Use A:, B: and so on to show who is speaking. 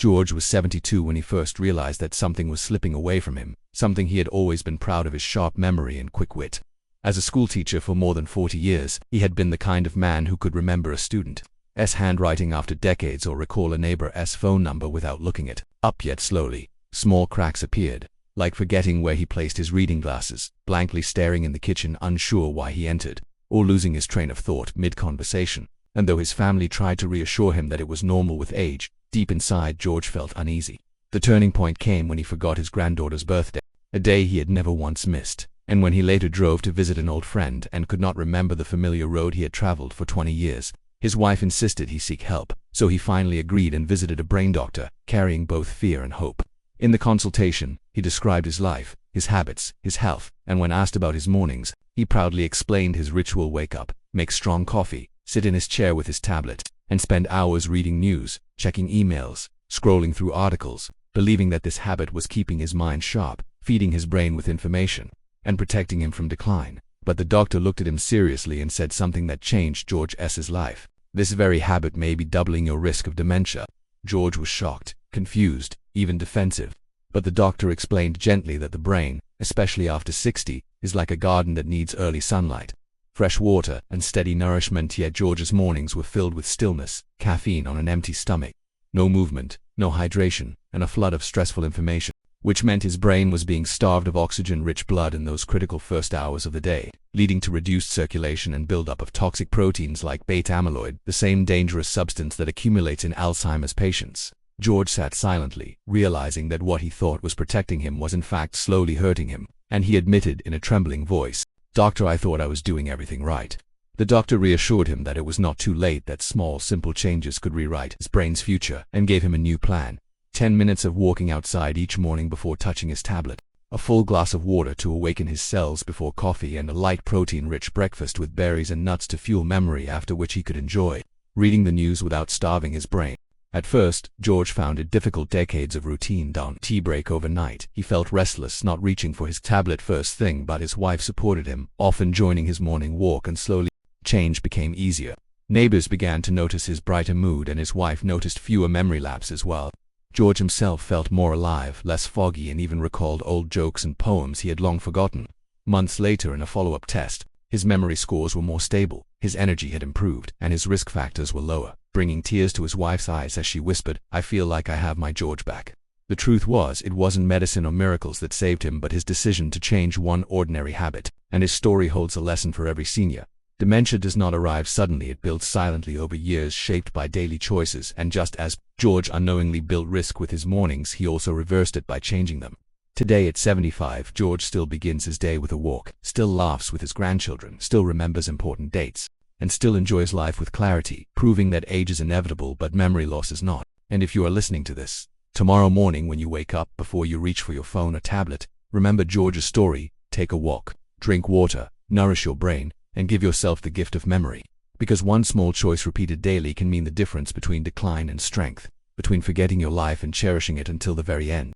A: George was 72 when he first realized that something was slipping away from him, something he had always been proud of: his sharp memory and quick wit. As a schoolteacher for more than 40 years, he had been the kind of man who could remember a student's handwriting after decades or recall a neighbor's phone number without looking it up. Yet slowly, small cracks appeared, like forgetting where he placed his reading glasses, blankly staring in the kitchen, unsure why he entered, or losing his train of thought mid-conversation. And though his family tried to reassure him that it was normal with age, deep inside George felt uneasy. The turning point came when he forgot his granddaughter's birthday, a day he had never once missed, and when he later drove to visit an old friend and could not remember the familiar road he had traveled for 20 years. His wife insisted he seek help, so he finally agreed and visited a brain doctor, carrying both fear and hope. In the consultation, he described his life, his habits, his health, and when asked about his mornings, he proudly explained his ritual: wake up, make strong coffee, sit in his chair with his tablet, and spend hours reading news, checking emails, scrolling through articles, believing that this habit was keeping his mind sharp, feeding his brain with information, and protecting him from decline. But the doctor looked at him seriously and said something that changed George's life: this very habit may be doubling your risk of dementia. George was shocked, confused, even defensive. But the doctor explained gently that the brain, especially after 60, is like a garden that needs early sunlight, fresh water, and steady nourishment. Yet George's mornings were filled with stillness, caffeine on an empty stomach, no movement, no hydration, and a flood of stressful information, which meant his brain was being starved of oxygen-rich blood in those critical first hours of the day, leading to reduced circulation and buildup of toxic proteins like beta-amyloid, the same dangerous substance that accumulates in Alzheimer's patients. George sat silently, realizing that what he thought was protecting him was in fact slowly hurting him, and he admitted in a trembling voice, "Doctor, I thought I was doing everything right." The doctor reassured him that it was not too late, that small, simple changes could rewrite his brain's future, and gave him a new plan: 10 minutes of walking outside each morning before touching his tablet, a full glass of water to awaken his cells before coffee, and a light protein-rich breakfast with berries and nuts to fuel memory, after which he could enjoy reading the news without starving his brain. At first, George found it difficult. Decades of routine down tea break overnight. He felt restless, not reaching for his tablet first thing, but his wife supported him, often joining his morning walk, and slowly change became easier. Neighbors began to notice his brighter mood, and his wife noticed fewer memory lapses, while George himself felt more alive, less foggy, and even recalled old jokes and poems he had long forgotten. Months later, in a follow-up test, his memory scores were more stable, his energy had improved, and his risk factors were lower, bringing tears to his wife's eyes as she whispered, "I feel like I have my George back." The truth was, it wasn't medicine or miracles that saved him, but his decision to change one ordinary habit, and his story holds a lesson for every senior. Dementia does not arrive suddenly, it builds silently over years, shaped by daily choices, and just as George unknowingly built risk with his mornings, he also reversed it by changing them. Today at 75, George still begins his day with a walk, still laughs with his grandchildren, still remembers important dates, and still enjoys life with clarity, proving that age is inevitable but memory loss is not. And if you are listening to this tomorrow morning when you wake up, before you reach for your phone or tablet, remember George's story: take a walk, drink water, nourish your brain, and give yourself the gift of memory. Because one small choice repeated daily can mean the difference between decline and strength, between forgetting your life and cherishing it until the very end.